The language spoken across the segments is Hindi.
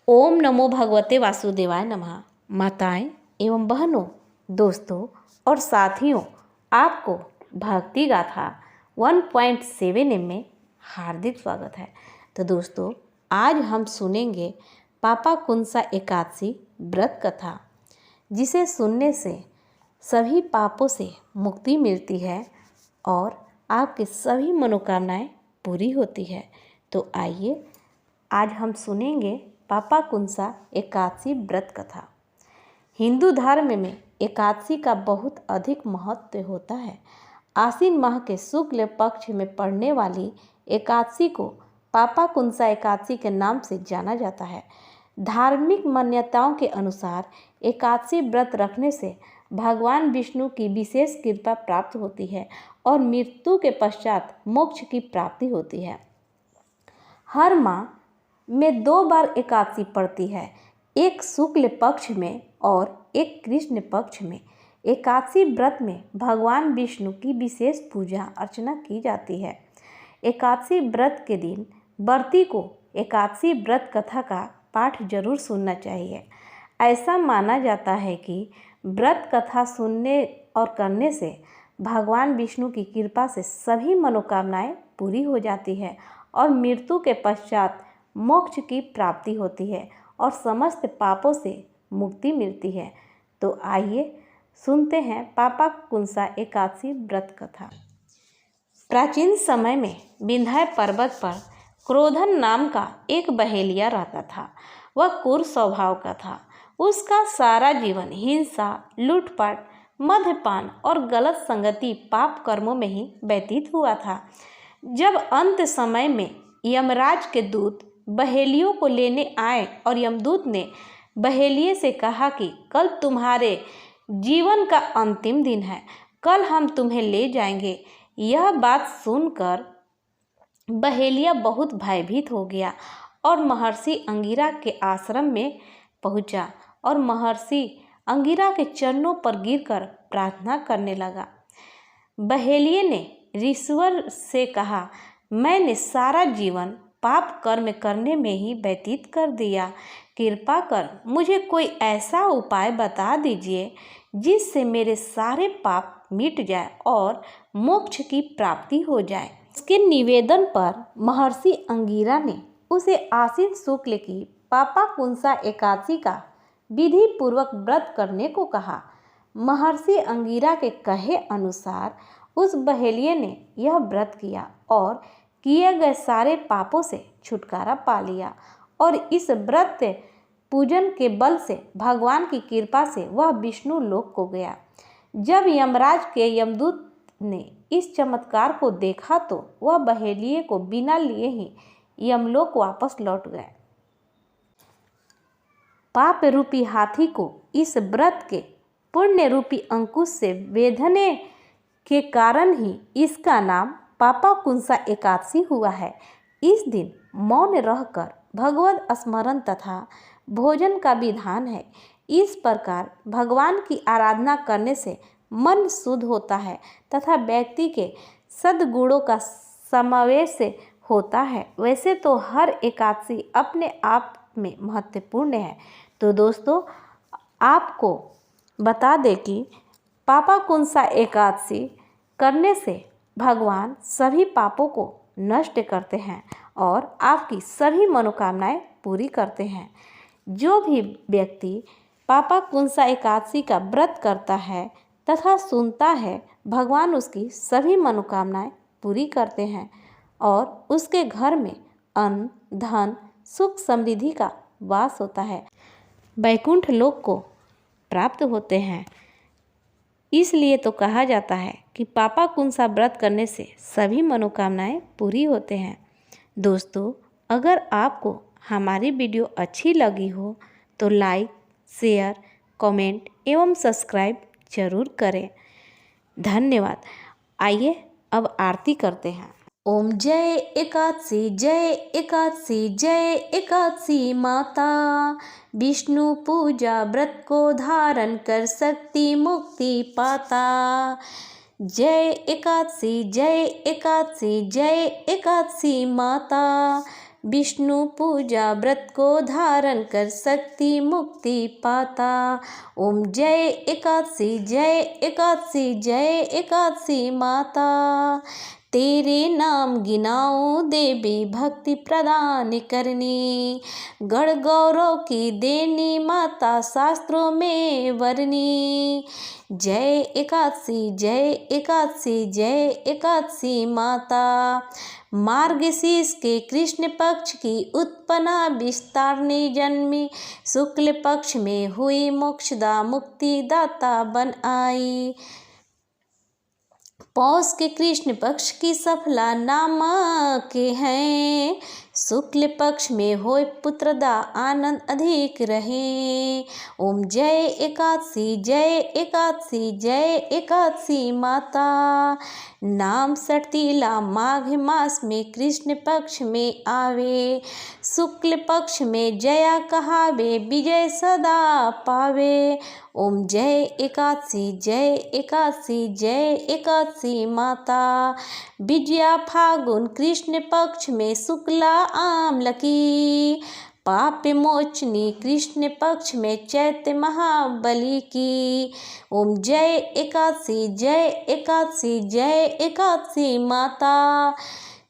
ओम नमो भगवते वासुदेवाय नमः। माताएं एवं बहनों, दोस्तों और साथियों, आपको भक्ति गाथा 1.7 में हार्दिक स्वागत है। तो दोस्तों, आज हम सुनेंगे पापाकुंसा एकादशी व्रत कथा, जिसे सुनने से सभी पापों से मुक्ति मिलती है और आपकी सभी मनोकामनाएं पूरी होती है। तो आइए आज हम सुनेंगे पापाकुंसा एकादशी व्रत कथा। हिंदू धर्म में एकादशी का बहुत अधिक महत्व होता है। आश्विन माह के शुक्ल पक्ष में पड़ने वाली एकादशी को पापाकुंसा एकादशी के नाम से जाना जाता है। धार्मिक मान्यताओं के अनुसार एकादशी व्रत रखने से भगवान विष्णु की विशेष कृपा प्राप्त होती है और मृत्यु के पश्चात मोक्ष की प्राप्ति होती है। हर माह में 2 बार एकादशी पड़ती है, एक शुक्ल पक्ष में और एक कृष्ण पक्ष में। एकादशी व्रत में भगवान विष्णु की विशेष पूजा अर्चना की जाती है। एकादशी व्रत के दिन व्रती को एकादशी व्रत कथा का पाठ जरूर सुनना चाहिए। ऐसा माना जाता है कि व्रत कथा सुनने और करने से भगवान विष्णु की कृपा से सभी मनोकामनाएं पूरी हो जाती है और मृत्यु के पश्चात मोक्ष की प्राप्ति होती है और समस्त पापों से मुक्ति मिलती है। तो आइए सुनते हैं पापाकुंसा एकादशी व्रत कथा। प्राचीन समय में विंध्य पर्वत पर क्रोधन नाम का एक बहेलिया रहता था। वह क्रूर स्वभाव का था। उसका सारा जीवन हिंसा, लूटपाट, मद्यपान और गलत संगति पाप कर्मों में ही व्यतीत हुआ था। जब अंत समय में यमराज के दूत बहेलियों को लेने आए और यमदूत ने बहेलिये से कहा कि कल तुम्हारे जीवन का अंतिम दिन है, कल हम तुम्हें ले जाएंगे। यह बात सुनकर बहेलिया बहुत भयभीत हो गया और महर्षि अंगिरा के आश्रम में पहुंचा और महर्षि अंगिरा के चरणों पर गिरकर प्रार्थना करने लगा। बहेलिये ने ईश्वर से कहा, मैंने सारा जीवन पाप कर्म करने में ही व्यतीत कर दिया। कृपा कर मुझे कोई ऐसा उपाय बता दीजिए जिससे मेरे सारे पाप मिट जाए और मोक्ष की प्राप्ति हो जाए। उसके निवेदन पर महर्षि अंगिरा ने उसे आश्विन शुक्ल की पापाकुंसा एकादशी का विधि पूर्वक व्रत करने को कहा। महर्षि अंगिरा के कहे अनुसार उस बहेलिये ने यह व्रत किया और किए गए सारे पापों से छुटकारा पा लिया और इस व्रत पूजन के बल से भगवान की कृपा से वह विष्णु लोक को गया। जब यमराज के यमदूत ने इस चमत्कार को देखा तो वह बहेलिये को बिना लिए ही यमलोक वापस लौट गए। पाप रूपी हाथी को इस व्रत के पुण्य रूपी अंकुश से वेधने के कारण ही इसका नाम पापाकुंसा एकादशी हुआ है। इस दिन मौन रहकर भगवत स्मरण तथा भोजन का विधान है। इस प्रकार भगवान की आराधना करने से मन शुद्ध होता है तथा व्यक्ति के सद्गुणों का समावेश होता है। वैसे तो हर एकादशी अपने आप में महत्वपूर्ण है। तो दोस्तों, आपको बता दें कि पापाकुंसा एकादशी करने से भगवान सभी पापों को नष्ट करते हैं और आपकी सभी मनोकामनाएं पूरी करते हैं। जो भी व्यक्ति पापाकुंसा एकादशी का व्रत करता है तथा सुनता है, भगवान उसकी सभी मनोकामनाएं पूरी करते हैं और उसके घर में अन्न, धन, सुख, समृद्धि का वास होता है, वैकुंठ लोक को प्राप्त होते हैं। इसलिए तो कहा जाता है कि पापाकुंसा व्रत करने से सभी मनोकामनाएं पूरी होते हैं। दोस्तों, अगर आपको हमारी वीडियो अच्छी लगी हो तो लाइक, शेयर, कमेंट एवं सब्सक्राइब जरूर करें। धन्यवाद। आइए अब आरती करते हैं। ओम जय एकादशी, जय एकादशी, जय एकादशी माता। विष्णु पूजा व्रत को धारण कर शक्ति मुक्ति पाता। जय एकादशी, जय एकादशी, जय एकादशी माता। विष्णु पूजा व्रत को धारण कर शक्ति मुक्ति पाता। ओम जय एकादशी जय एकादशी जय एकादशी माता। तेरे नाम गिनाऊं देवी भक्ति प्रदान करनी, गढ़ गौरव की देनी माता शास्त्रों में वर्णी। जय एकादशी जय एकादशी जय एकादशी माता। मार्गशीर्ष के कृष्ण पक्ष की उत्पन्ना विस्तारणी जन्मी, शुक्ल पक्ष में हुई मोक्षदा मुक्तिदाता बन आई। पौष के कृष्ण पक्ष की सफला नाम के हैं, शुक्ल पक्ष में होय पुत्रदा आनंद अधिक रहे। ओम जय एकादशी जय एकादशी जय एकादशी माता। नाम सटीला माघ मास में कृष्ण पक्ष में आवे, शुक्ल पक्ष में जया कहावे विजय सदा पावे। ओम जय एकादशी जय एकादशी जय एकादशी माता। विजया फागुन कृष्ण पक्ष में शुक्ला आम्ल की, पाप मोचनी कृष्ण पक्ष में चैत्र महाबली की। ओम जय एकादशी जय एकादशी जय एकादशी माता।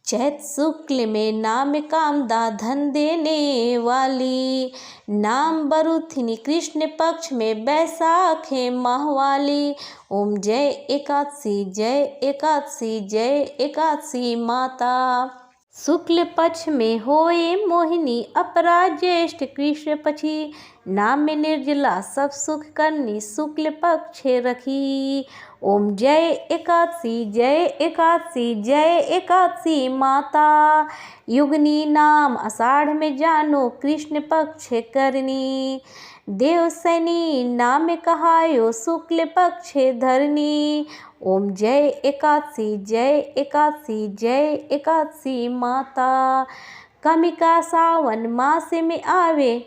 चैत शुक्ल में नाम कामदा धन देने वाली, नाम बरुथिनी कृष्ण पक्ष में बैसाखे माहवाली। ओम जय एकादशी जय एकादशी जय एकादशी माता। शुक्ल पक्ष में होए मोहिनी अपरा ज्येष्ठ कृष्ण पक्षी, नाम में निर्जला सब सुख करनी शुक्ल पक्ष रखी। ओम जय एकादशी जय एकादशी जय एकादशी माता। युगनी नाम आषाढ़ में जानो कृष्ण पक्ष करनी, देवसैनी नाम कहायो शुक्ल पक्ष धरनी। ओम जय एकादशी जय एकादशी जय एकादशी माता। कमिका सावन मास में आवे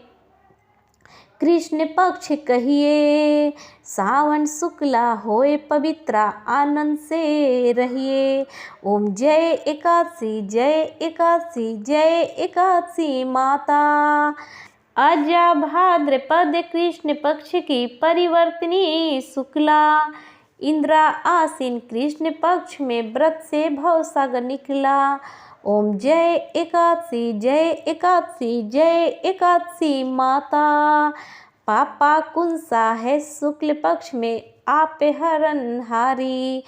कृष्ण पक्ष कहिए, सावन शुक्ला होए पवित्रा आनंद से रहिए। ओम जय एकादशी जय एकादशी जय एकादशी माता। अजा भाद्रपद कृष्ण पक्ष की परिवर्तनी शुक्ला, इंद्रा आसीन कृष्ण पक्ष में व्रत से भवसागर निकला। ओम जय एकादशी जय एकादशी जय एकादशी माता। पापा कुंसा है शुक्ल पक्ष में आपे हरनहारी,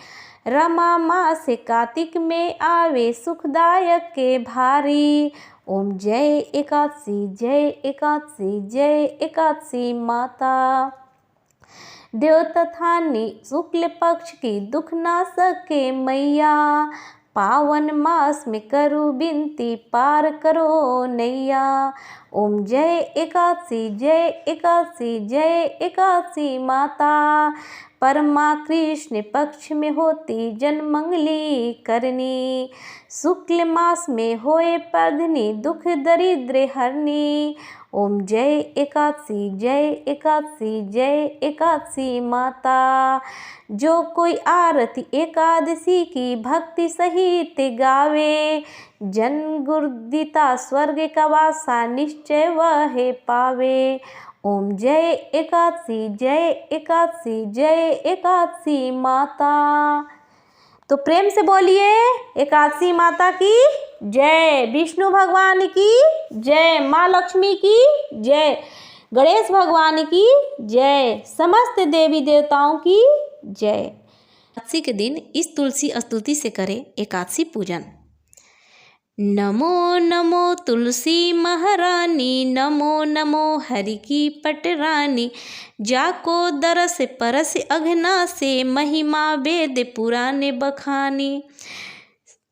रमा मास कार्तिक में आवे सुखदायक के भारी। ओम जय एकादशी जय एकादशी जय एकादशी माता। देवतथानी शुक्ल पक्ष की दुख नाशक के मैया, पावन मास में करो विनती पार करो नैया। ओम जय एकादशी जय एकादशी जय एकादशी माता। परमा कृष्ण पक्ष में होती जन्मंगली करनी, शुक्ल मास में होए पधनी दुख दरिद्र हरनी। ओम जय एकादशी जय एकादशी जय एकादशी माता। जो कोई आरती एकादशी की भक्ति सहित गावे, जन गुरुदिता स्वर्ग का वासा निश्चय वह पावे। ओम जय एकादशी जय एकादशी जय एकादशी माता। तो प्रेम से बोलिए एकादशी माता की जय, विष्णु भगवान की जय, माँ लक्ष्मी की जय, गणेश भगवान की जय, समस्त देवी देवताओं की जय। एकादशी के दिन इस तुलसी स्तुति से करें एकादशी पूजन। नमो नमो तुलसी महारानी, नमो नमो हरि की पटरानी, जाको दरस परस अघना से, महिमा वेद पुराने बखानी।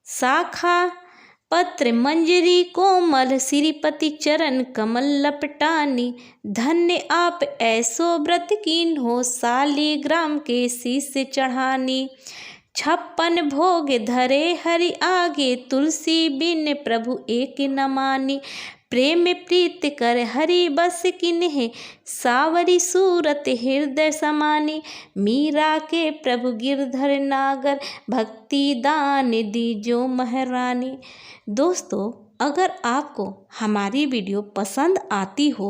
शाखा पत्र मंजरी कोमल, श्रीपति चरण कमल लपटानी, धन्य आप ऐसो व्रत कीन्हो, शालिग्राम के शीश चढ़ानी। 56 भोग धरे हरि आगे, तुलसी बिन प्रभु एक न मानी। प्रेम प्रीत कर हरि बस किन्हे, सावरी सूरत हृदय समानी। मीरा के प्रभु गिरधर नागर, भक्ति दान दीजो महारानी। दोस्तों, अगर आपको हमारी वीडियो पसंद आती हो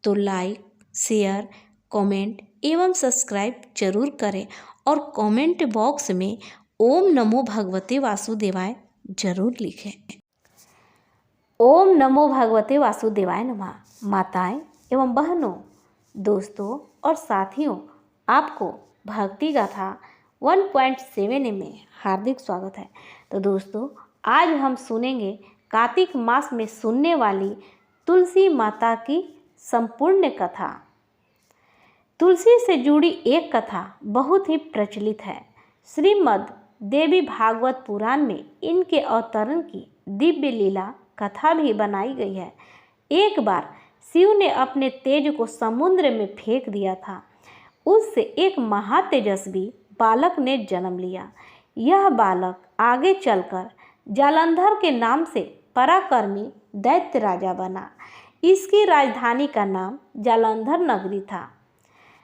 तो लाइक, शेयर, कमेंट एवं सब्सक्राइब जरूर करें और कमेंट बॉक्स में ओम नमो भगवते वासुदेवाय जरूर लिखें। ओम नमो भगवते वासुदेवाय नमः। माताएं एवं बहनों, दोस्तों और साथियों, आपको भक्ति गाथा 1.7 में हार्दिक स्वागत है। तो दोस्तों, आज हम सुनेंगे कार्तिक मास में सुनने वाली तुलसी माता की संपूर्ण कथा। तुलसी से जुड़ी एक कथा बहुत ही प्रचलित है। श्रीमद् देवी भागवत पुराण में इनके अवतरण की दिव्य लीला कथा भी बनाई गई है। एक बार शिव ने अपने तेज को समुद्र में फेंक दिया था। उससे एक महातेजस्वी बालक ने जन्म लिया। यह बालक आगे चलकर जालंधर के नाम से पराक्रमी दैत्य राजा बना। इसकी राजधानी का नाम जालंधर नगरी था।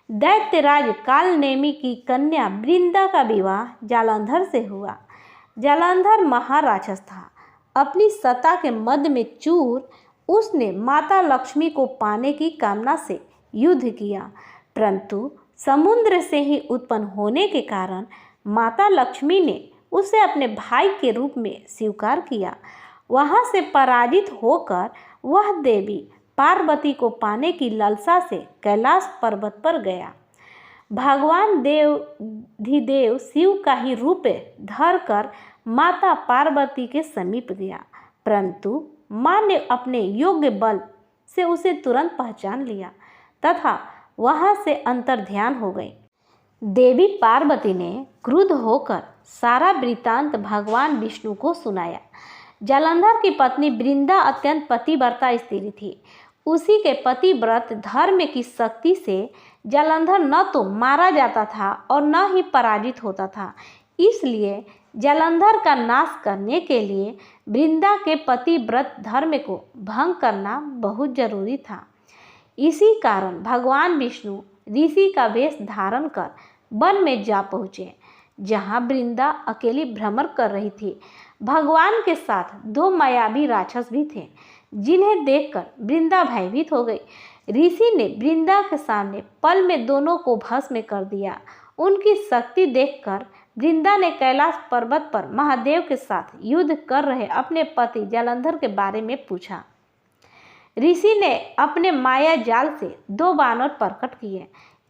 दैत्यराज कालनेमी की कन्या वृंदा का विवाह जालंधर से हुआ। जालंधर महाराक्षस था। अपनी सत्ता के मद में चूर उसने माता लक्ष्मी को पाने की कामना से युद्ध किया, परंतु समुद्र से ही उत्पन्न होने के कारण माता लक्ष्मी ने उसे अपने भाई के रूप में स्वीकार किया। वहां से पराजित होकर वह देवी पार्वती को पाने की लालसा से कैलाश पर्वत पर गया। भगवान देवाधिदेव शिव का ही रूप धरकर माता पार्वती के समीप गया, परंतु मां ने अपने योग्य बल से उसे तुरंत पहचान लिया तथा वहां से अंतर्ध्यान हो गई। देवी पार्वती ने क्रुद्ध होकर सारा वृत्तांत भगवान विष्णु को सुनाया। जालंधर की पत्नी वृंदा अत्यंत पतिव्रता स्त्री थी। उसी के पतिव्रत धर्म की शक्ति से जालंधर न तो मारा जाता था और न ही पराजित होता था। इसलिए जालंधर का नाश करने के लिए वृंदा के पतिव्रत धर्म को भंग करना बहुत जरूरी था। इसी कारण भगवान विष्णु ऋषि का वेश धारण कर वन में जा पहुँचे, जहाँ वृंदा अकेली भ्रमण कर रही थी। भगवान के साथ दो मायावी राक्षस भी थे, जिन्हें देखकर वृंदा भयभीत हो गई। ऋषि ने वृंदा के सामने पल में दोनों को भस्म कर दिया। उनकी शक्ति देखकर वृंदा ने कैलाश पर्वत पर महादेव के साथ युद्ध कर रहे अपने पति जालंधर के बारे में पूछा। ऋषि ने अपने माया जाल से दो वानर प्रकट किए।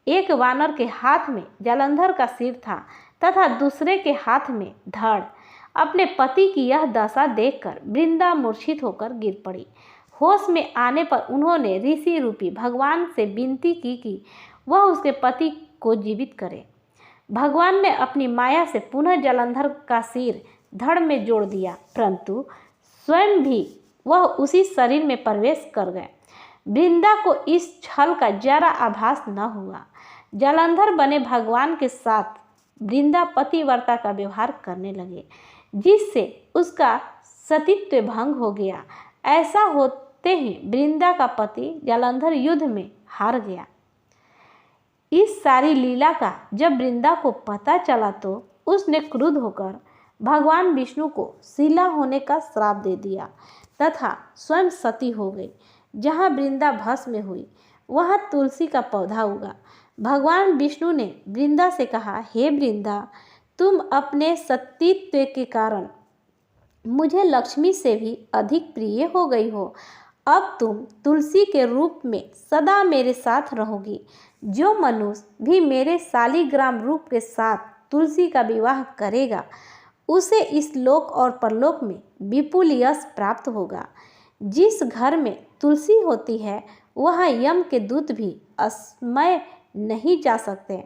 एक वानर के हाथ में जालंधर का सिर था तथा दूसरे के हाथ में धड़। अपने पति की यह दशा देखकर वृंदा मूर्छित होकर गिर पड़ी। होश में आने पर उन्होंने ऋषि रूपी भगवान से विनती की कि वह उसके पति को जीवित करे। भगवान ने अपनी माया से पुनः जालंधर का सिर धड़ में जोड़ दिया, परंतु स्वयं भी वह उसी शरीर में प्रवेश कर गए। वृंदा को इस छल का जरा आभास न हुआ। जालंधर बने भगवान के साथ वृंदा पतिव्रता का व्यवहार करने लगे, जिससे उसका सतीत्व भंग हो गया। ऐसा होते ही वृंदा का पति जालंधर युद्ध में हार गया। इस सारी लीला का जब वृंदा को पता चला तो उसने क्रुद्ध होकर भगवान विष्णु को शिला होने का श्राप दे दिया तथा स्वयं सती हो गई। जहाँ वृंदा भस्म हुई वहाँ तुलसी का पौधा उगा। भगवान विष्णु ने वृंदा से कहा, हे वृंदा, तुम अपने सतीत्व के कारण मुझे लक्ष्मी से भी अधिक प्रिय हो गई हो। अब तुम तुलसी के रूप में सदा मेरे साथ रहोगी। जो मनुष्य भी मेरे शालिग्राम रूप के साथ तुलसी का विवाह करेगा, उसे इस लोक और परलोक में विपुल यश प्राप्त होगा। जिस घर में तुलसी होती है वहाँ यम के दूत भी असमय नहीं जा सकते।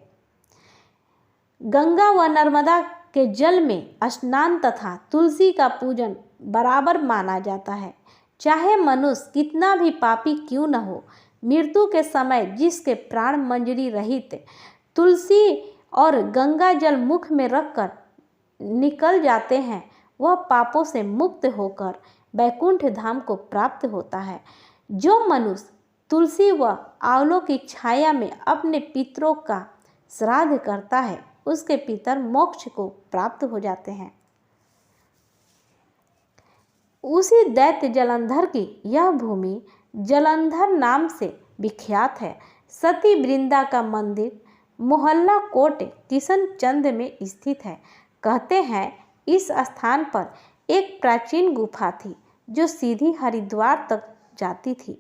गंगा व नर्मदा के जल में स्नान तथा तुलसी का पूजन बराबर माना जाता है। चाहे मनुष्य कितना भी पापी क्यों न हो, मृत्यु के समय जिसके प्राण मंजरी रहित तुलसी और गंगा जल मुख में रखकर निकल जाते हैं, वह पापों से मुक्त होकर वैकुंठ धाम को प्राप्त होता है। जो मनुष्य तुलसी व आंवलों की छाया में अपने पितरों का श्राद्ध करता है, उसके पितर मोक्ष को प्राप्त हो जाते हैं। उसी दैत्य जलंधर की यह भूमि जलंधर नाम से विख्यात है। सती वृंदा का मंदिर मोहल्ला कोट किशनचंद में स्थित है। कहते हैं इस स्थान पर एक प्राचीन गुफा थी जो सीधी हरिद्वार तक जाती थी।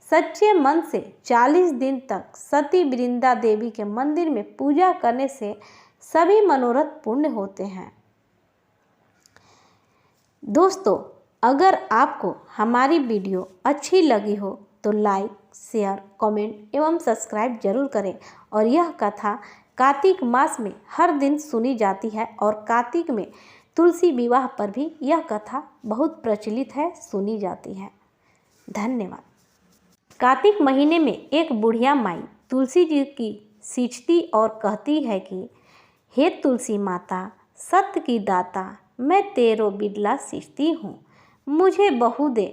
सच्चे मन से 40 दिन तक सती वृंदा देवी के मंदिर में पूजा करने से सभी मनोरथ पूर्ण होते हैं। दोस्तों, अगर आपको हमारी वीडियो अच्छी लगी हो तो लाइक, शेयर, कमेंट एवं सब्सक्राइब जरूर करें। और यह कथा कार्तिक मास में हर दिन सुनी जाती है और कार्तिक में तुलसी विवाह पर भी यह कथा बहुत प्रचलित है, सुनी जाती है। धन्यवाद। कार्तिक महीने में एक बुढ़िया माई तुलसी जी की सींचती और कहती है कि हे तुलसी माता, सत्य की दाता, मैं तेरो बिडला सींचती हूँ। मुझे बहू दे,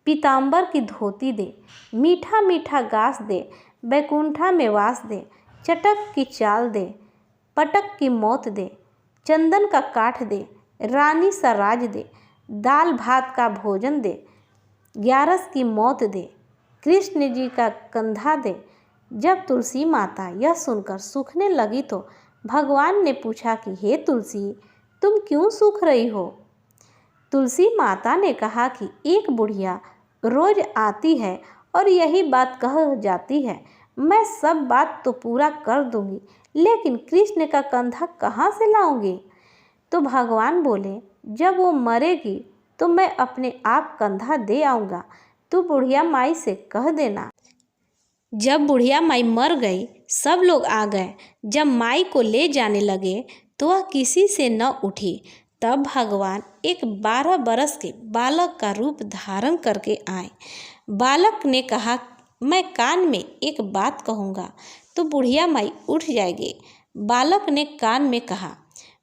पीताम्बर की धोती दे, मीठा मीठा घास दे, बैकुंठा में वास दे, चटक की चाल दे, पटक की मौत दे, चंदन का काठ दे, रानी सा राज दे, दाल भात का भोजन दे, ग्यारस की मौत दे, कृष्ण जी का कंधा दे। जब तुलसी माता यह सुनकर सूखने लगी तो भगवान ने पूछा कि हे तुलसी, तुम क्यों सूख रही हो? तुलसी माता ने कहा कि एक बुढ़िया रोज आती है और यही बात कह जाती है, मैं सब बात तो पूरा कर दूंगी, लेकिन कृष्ण का कंधा कहाँ से लाऊंगी? तो भगवान बोले, जब वो मरेगी तो मैं अपने आप कंधा दे आऊँगा, तू बुढ़िया माई से कह देना। जब बुढ़िया माई मर गई, सब लोग आ गए। जब माई को ले जाने लगे तो वह किसी से न उठी। तब भगवान एक 12 बरस के बालक का रूप धारण करके आए। बालक ने कहा, मैं कान में एक बात कहूँगा तो बुढ़िया माई उठ जाएगी। बालक ने कान में कहा,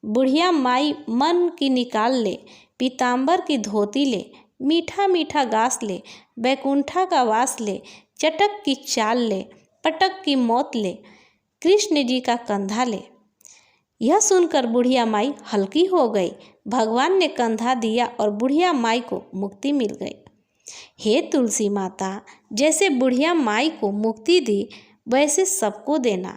बुढ़िया माई मन की निकाल ले, पीताम्बर की धोती ले, मीठा मीठा घास ले, बैकुंठा का वास ले, चटक की चाल ले, पटक की मौत ले, कृष्ण जी का कंधा ले। यह सुनकर बुढ़िया माई हल्की हो गई। भगवान ने कंधा दिया और बुढ़िया माई को मुक्ति मिल गई। हे तुलसी माता, जैसे बुढ़िया माई को मुक्ति दी वैसे सबको देना।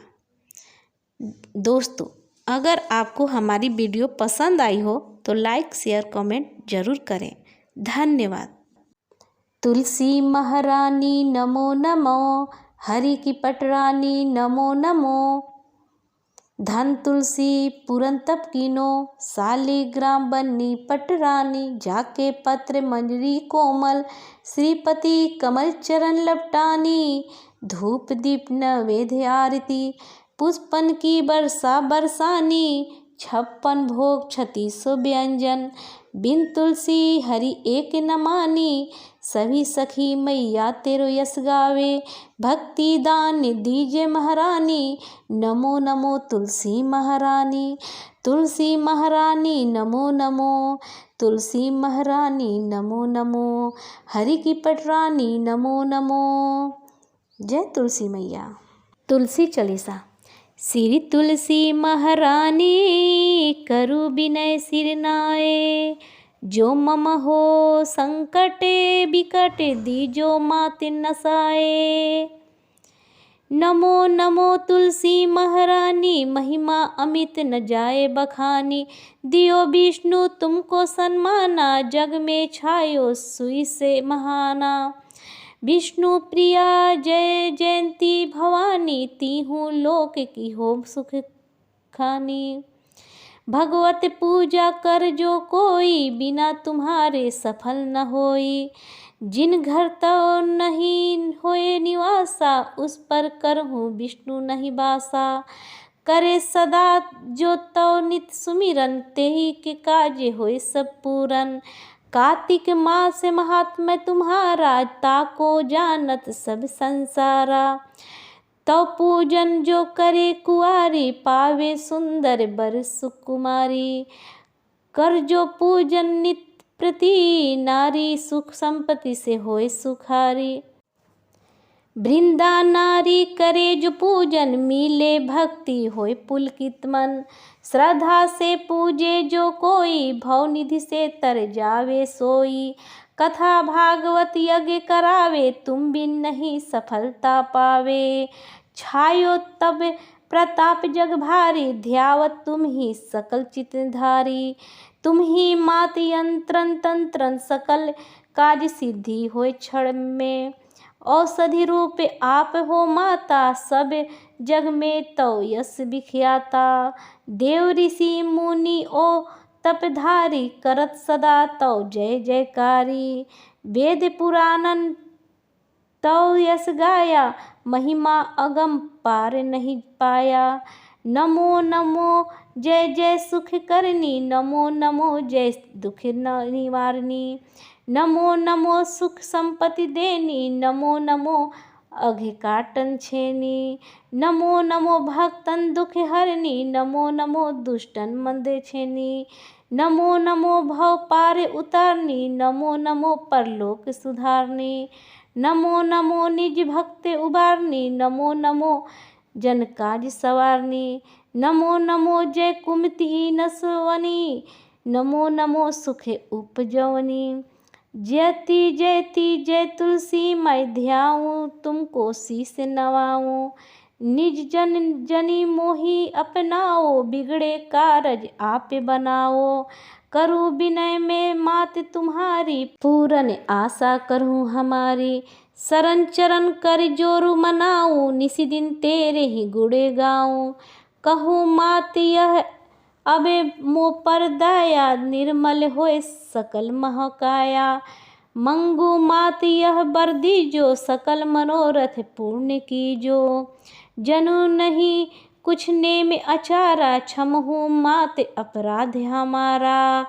दोस्तों, अगर आपको हमारी वीडियो पसंद आई हो तो लाइक, शेयर, कमेंट जरूर करें। धन्यवाद। तुलसी महारानी नमो नमो, हरि की पटरानी नमो नमो। धन तुलसी पूरन तप कीनो, शालिग्राम बन्नी पटरानी। जाके पत्र मंजरी कोमल, श्रीपति कमल चरण लपटानी। धूप दीप नैवेद्य आरती, पुष्पन की वर्षा बरसानी। 56 भोग 36 व्यंजन, बिन तुलसी हरि एक न मानी। सभी सखी मैया तेरो यश गावे, भक्ति दान दीजे महारानी। नमो नमो तुलसी महारानी, तुलसी महारानी नमो नमो। तुलसी महारानी नमो नमो, हरि की पटरानी नमो नमो। जय तुलसी मैया। तुलसी चालीसा। श्री तुलसी महारानी करु विनय सिर नाए। जो मम हो संकटे बिकट दीजो मात नसाए। नमो नमो तुलसी महारानी, महिमा अमित न जाए बखानी। दियो विष्णु तुमको सन्माना, जग में छायो सुई से महाना। विष्णु प्रिया जय जयंती भवानी, तीहू लोक की हो सुख खानी। भगवत पूजा कर जो कोई, बिना तुम्हारे सफल न होई। जिन घर तो नहीं होए निवासा, उस पर करहूँ विष्णु नहीं बासा। करे सदा जो तो नित सुमिरन, तेहि के काज होए सब पूरन। कार्तिक मास महात्म्य तुम्हारा, ताको जानत सब संसारा। तो पूजन जो करे कुआरी, पावे सुंदर बर सुकुमारी। कर जो पूजन नित प्रति नारी, सुख संपत्ति से होए सुखारी। वृंदा नारी करे जो पूजन, मिले भक्ति होए पुलकित मन। श्रद्धा से पूजे जो कोई, भवनिधि से तर जावे सोई। कथा भागवत यज्ञ करावे, तुम बिन नहीं सफलता पावे। छायो तब प्रताप जग भारी, ध्यावत तुम ही सकल चितधारी। तुम ही मात यंत्रन तंत्रन, सकल काज सिद्धि होय क्षण में। औषधि रूप आप हो माता, सब जग में तो यश विख्याता। देव ऋषि मुनि ओ तपधारी, करत सदा तो जय जयकारी। वेद पुराणन तो यश गाया, महिमा अगम पार नहीं पाया। नमो नमो जय जय सुख करनी, नमो नमो जय दुख निवारनी। नमो नमो सुख संपत्ति देनी, नमो नमो अघ काटन छेनी। नमो नमो भक्तन दुख हरनी, नमो नमो दुष्टन मंद छेनी। नमो नमो भव पार उतारनी, नमो नमो परलोक सुधारनी। नमो नमो निज भक्त उबारनी, नमो नमो जन काज सवारनी। नमो नमो जय कुमति नसवनी, नमो नमो सुख उपजवनी। जयति जयति जय तुलसी, मैं ध्याऊँ तुमको शीस नवाऊँ। निज जन जनी मोहि अपनाओ, बिगड़े कारज आप बनाओ। करूँ विनय में मात तुम्हारी, पूरन आशा करूँ हमारी। शरण चरण कर जोरु मनाऊँ, निसी दिन तेरे ही गुणे गाऊँ। कहूँ मात यह अबे मो पर दया, निर्मल होए सकल महकाया। मंगू मात यह बर दीजो, सकल मनोरथ पूर्ण कीजो। जनु नहीं कुछ नेम अचारा, क्षमहु मात अपराध हमारा।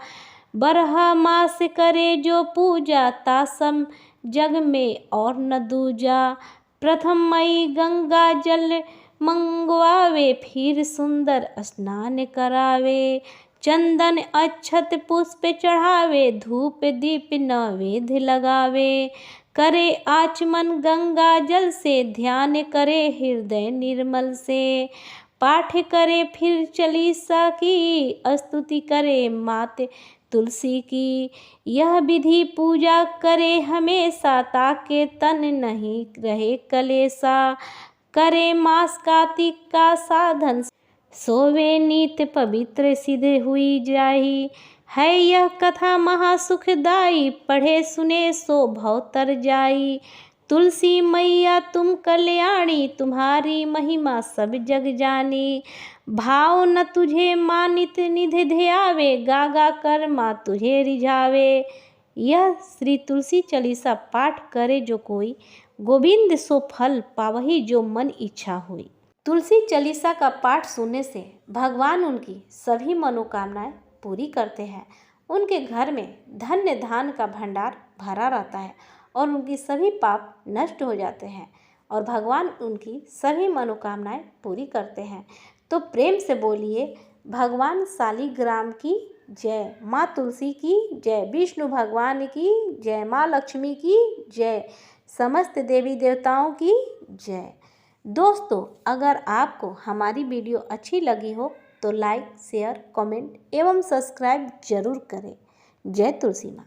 बरहा मास करे जो पूजा, तासम जग में और न दूजा। प्रथम मई गंगा जल मंगवावे, फिर सुंदर स्नान करावे। चंदन अक्षत पुष्प चढ़ावे, धूप दीप नैवेद्य लगावे। करे आचमन गंगा जल से, ध्यान करे हृदय निर्मल से। पाठ करे फिर चालीसा की, स्तुति करे माते तुलसी की। यह विधि पूजा करे हमेशा, ताके तन नहीं रहे कलेसा। करे मास कार्तिक का साधन, सोवे नीत पवित्र सिद्ध हुई जाही। है यह कथा महासुखदाई, पढ़े सुने सो भव तर जाई। तुलसी मैया तुम कल्याणी, तुम्हारी महिमा सब जग जानी। भाव न तुझे मानित निधि ध्यावे, गागा कर माँ तुझे रिझावे। यह श्री तुलसी चालीसा पाठ करे जो कोई, गोविंद सो फल पावही जो मन इच्छा हुई। तुलसी चालीसा का पाठ सुनने से भगवान उनकी सभी मनोकामनाएं पूरी करते हैं। उनके घर में धन्य धान का भंडार भरा रहता है और उनकी सभी पाप नष्ट हो जाते हैं और भगवान उनकी सभी मनोकामनाएं पूरी करते हैं। तो प्रेम से बोलिए भगवान शालिग्राम की जय, माँ तुलसी की जय, विष्णु भगवान की जय, माँ लक्ष्मी की जय, समस्त देवी देवताओं की जय। दोस्तों, अगर आपको हमारी वीडियो अच्छी लगी हो तो लाइक, शेयर, कमेंट एवं सब्सक्राइब जरूर करें। जय तुलसी माँ।